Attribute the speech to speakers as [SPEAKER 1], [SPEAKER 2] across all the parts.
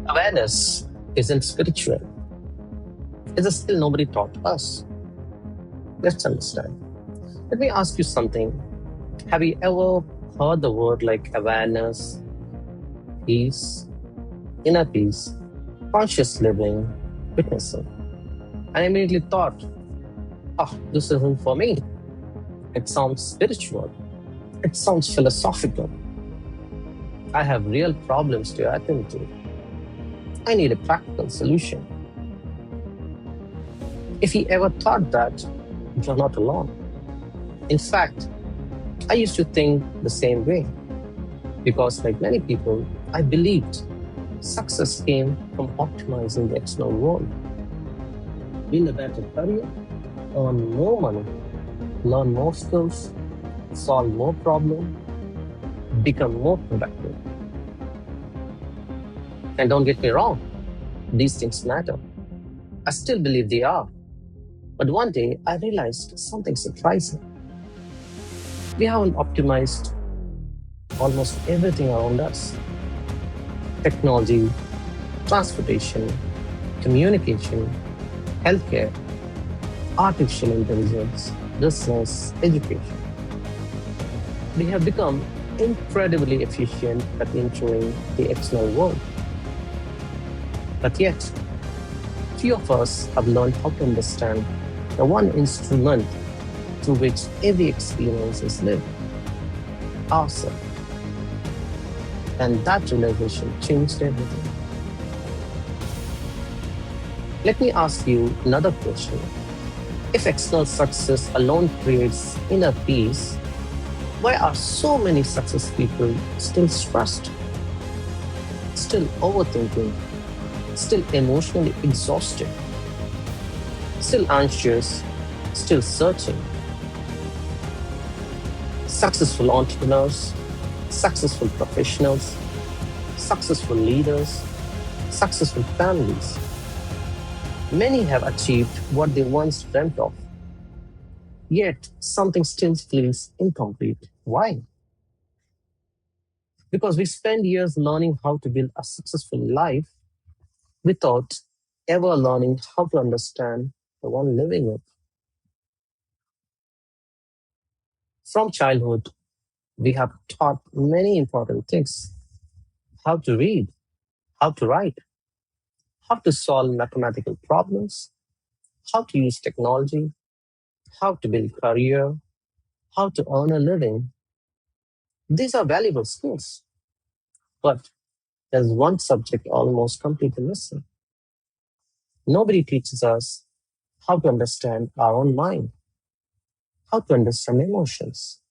[SPEAKER 1] Awareness isn't spiritual. It's a skill nobody taught us. Let's understand. Let me ask you something. Have you ever heard the word like awareness, peace, inner peace, conscious living, witnessing? I immediately thought, oh, this isn't for me. It sounds spiritual. It sounds philosophical. I have real problems to attend to. I need a practical solution. If you ever thought that, you're not alone. In fact, I used to think the same way because, like many people, I believed success came from optimizing the external world. Build a better career, earn more money, learn more skills, solve more problems, become more productive. And don't get me wrong, these things matter. I still believe they are. But one day I realized something surprising. We haven't optimized almost everything around us. Technology, transportation, communication, healthcare, artificial intelligence, business, education. We have become incredibly efficient at entering the external world. But yet, few of us have learned how to understand the one instrument through which every experience is lived, ourselves. And that realization changed everything. Let me ask you another question. If external success alone creates inner peace, why are so many success people still stressed, still overthinking, still emotionally exhausted, still anxious, still searching? Successful entrepreneurs, successful professionals, successful leaders, successful families. Many have achieved what they once dreamt of. Yet something still feels incomplete. Why? Because we spend years learning how to build a successful life without ever learning how to understand the one living it. From childhood, we have taught many important things: how to read, how to write, how to solve mathematical problems, how to use technology, how to build career, how to earn a living. These are valuable skills, but there's one subject almost completely missing. Nobody teaches us how to understand our own mind, how to understand emotions,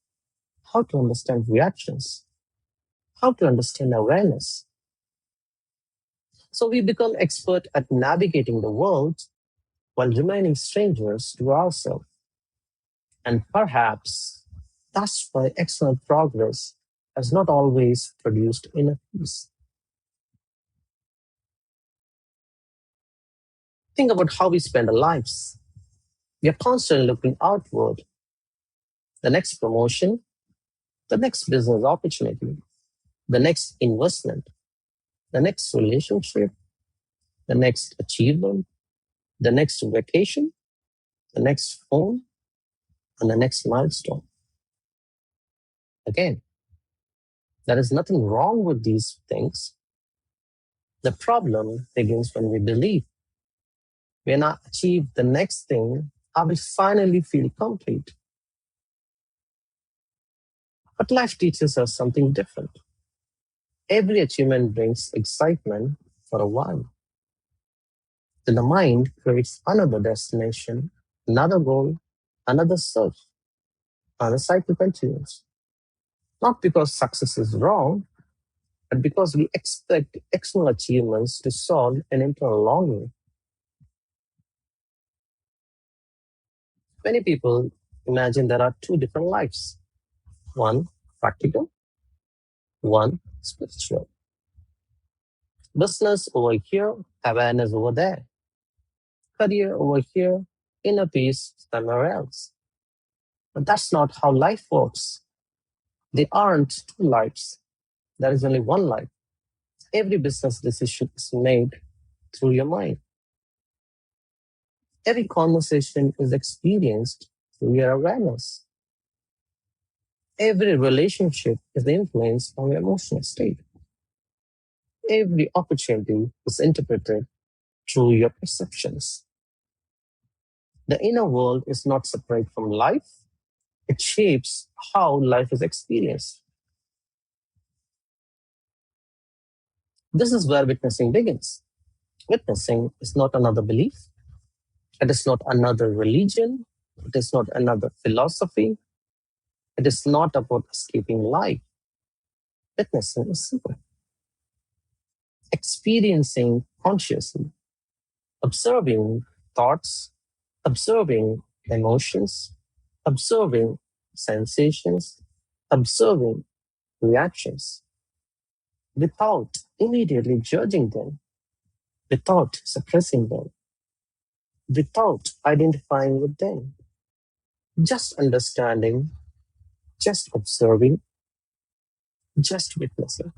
[SPEAKER 1] how to understand reactions, how to understand awareness. So we become expert at navigating the world while remaining strangers to ourselves. And perhaps that's why external progress has not always produced inner peace. Think about how we spend our lives. We are constantly looking outward. The next promotion, the next business opportunity, the next investment, the next relationship, the next achievement, the next vacation, the next phone, and the next milestone. Again, there is nothing wrong with these things. The problem begins when we believe when I achieve the next thing, I will finally feel complete. But life teaches us something different. Every achievement brings excitement for a while. Then the mind creates another destination, another goal, another search, and the cycle continues. Not because success is wrong, but because we expect external achievements to solve an internal longing. Many people imagine there are two different lives: one practical, one spiritual. Business over here, awareness over there, career over here, inner peace somewhere else. But that's not how life works. There aren't two lives, there is only one life. Every business decision is made through your mind. Every conversation is experienced through your awareness. Every relationship is influenced by your emotional state. Every opportunity is interpreted through your perceptions. The inner world is not separate from life. It shapes how life is experienced. This is where witnessing begins. Witnessing is not another belief. It is not another religion. It is not another philosophy. It is not about escaping life. Witnessing is simple. Experiencing consciously, observing thoughts, observing emotions, observing sensations, observing reactions without immediately judging them, without suppressing them, without identifying with them, just understanding, just observing, just witnessing.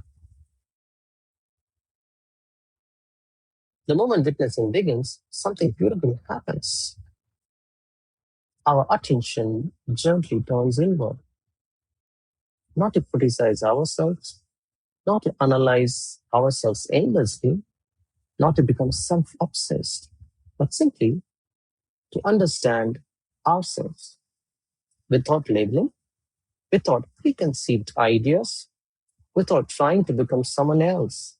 [SPEAKER 1] The moment witnessing begins, something beautiful happens. Our attention gently turns inward, not to criticize ourselves, not to analyze ourselves endlessly, not to become self obsessed, but simply to understand ourselves without labeling, without preconceived ideas, without trying to become someone else.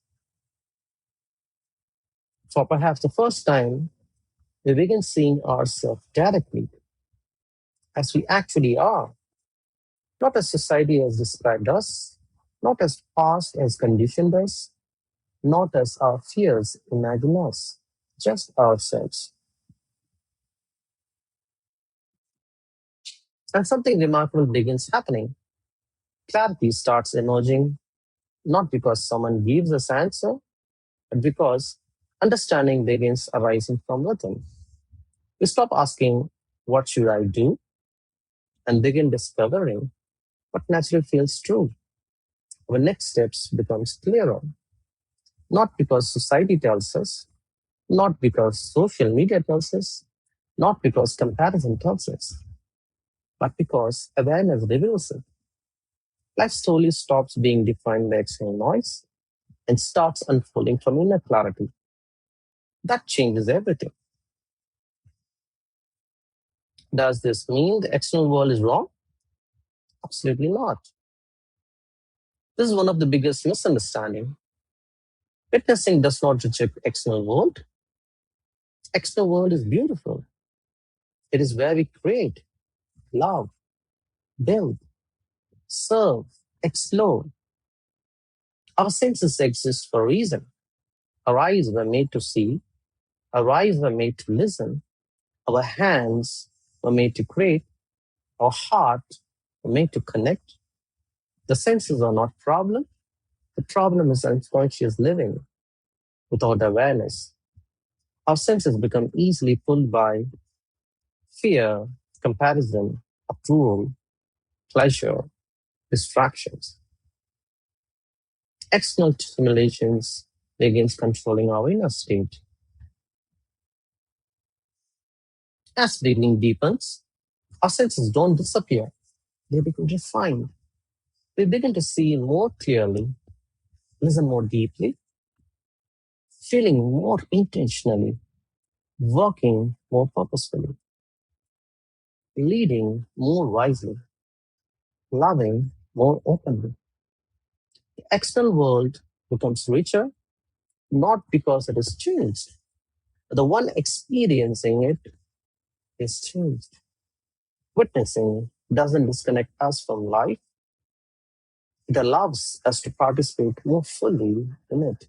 [SPEAKER 1] For perhaps the first time, we begin seeing ourselves directly as we actually are, not as society has described us, not as past has conditioned us, not as our fears imagine us, just ourselves. And something remarkable begins happening. Clarity starts emerging, not because someone gives us answer, but because understanding begins arising from within. We stop asking, what should I do? And begin discovering what naturally feels true. Our next steps becomes clearer, not because society tells us, not because social media tells us, not because comparison tells us, but because awareness reveals it. Life slowly stops being defined by external noise and starts unfolding from inner clarity. That changes everything. Does this mean the external world is wrong? Absolutely not. This is one of the biggest misunderstandings. Witnessing does not reject external world. External world is beautiful. It is where we create, love, build, serve, explore. Our senses exist for a reason. Our eyes were made to see. Our eyes were made to listen. Our hands were made to create. Our heart were made to connect. The senses are not problem. The problem is unconscious living without awareness. Our senses become easily pulled by fear, comparison, approval, pleasure, distractions. External stimulations begins controlling our inner state. As breathing deepens, our senses don't disappear, they become refined. We begin to see more clearly, listen more deeply, feeling more intentionally, working more purposefully, leading more wisely, loving more openly. The external world becomes richer, not because it is changed, but the one experiencing it is changed. Witnessing doesn't disconnect us from life, it allows us to participate more fully in it.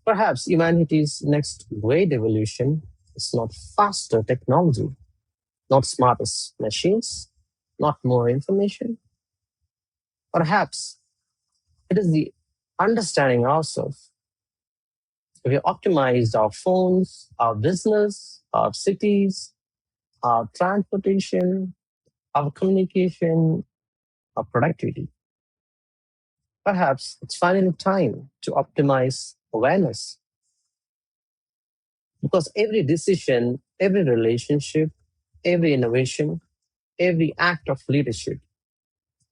[SPEAKER 1] Perhaps humanity's next great evolution is not faster technology, not smarter machines, not more information. Perhaps it is the understanding ourselves. We have optimized our phones, our business, our cities, our transportation, our communication, our productivity. Perhaps it's finally time to optimize awareness because every decision, every relationship, every innovation, every act of leadership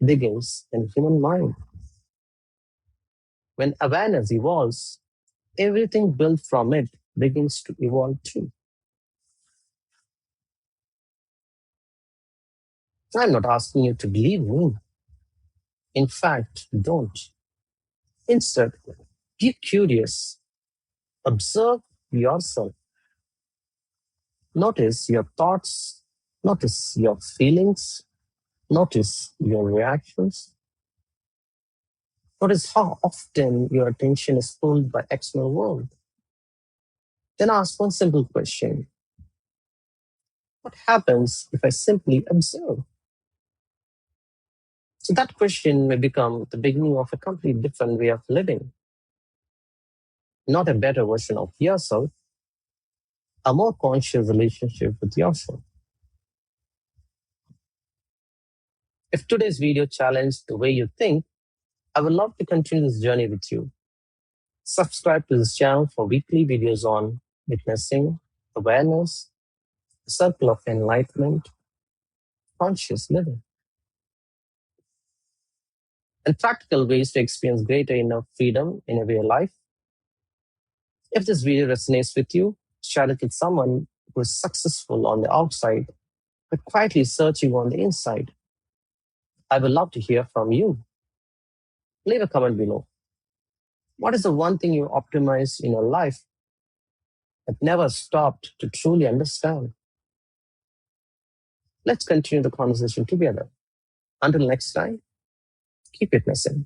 [SPEAKER 1] begins in human mind. When awareness evolves, everything built from it begins to evolve too. I'm not asking you to believe me. In fact, don't. Instead, be curious. Observe yourself. Notice your thoughts. Notice your feelings. Notice your reactions. Notice how often your attention is pulled by external world. Then ask one simple question. What happens if I simply observe? So that question may become the beginning of a completely different way of living. Not a better version of yourself, a more conscious relationship with yourself. If today's video challenged the way you think, I would love to continue this journey with you. Subscribe to this channel for weekly videos on witnessing, awareness, the circle of enlightenment, conscious living, and practical ways to experience greater inner freedom in everyday life. If this video resonates with you, share it with someone who is successful on the outside, but quietly searching on the inside. I would love to hear from you. Leave a comment below. What is the one thing you optimized in your life but never stopped to truly understand? Let's continue the conversation together. Until next time, keep witnessing.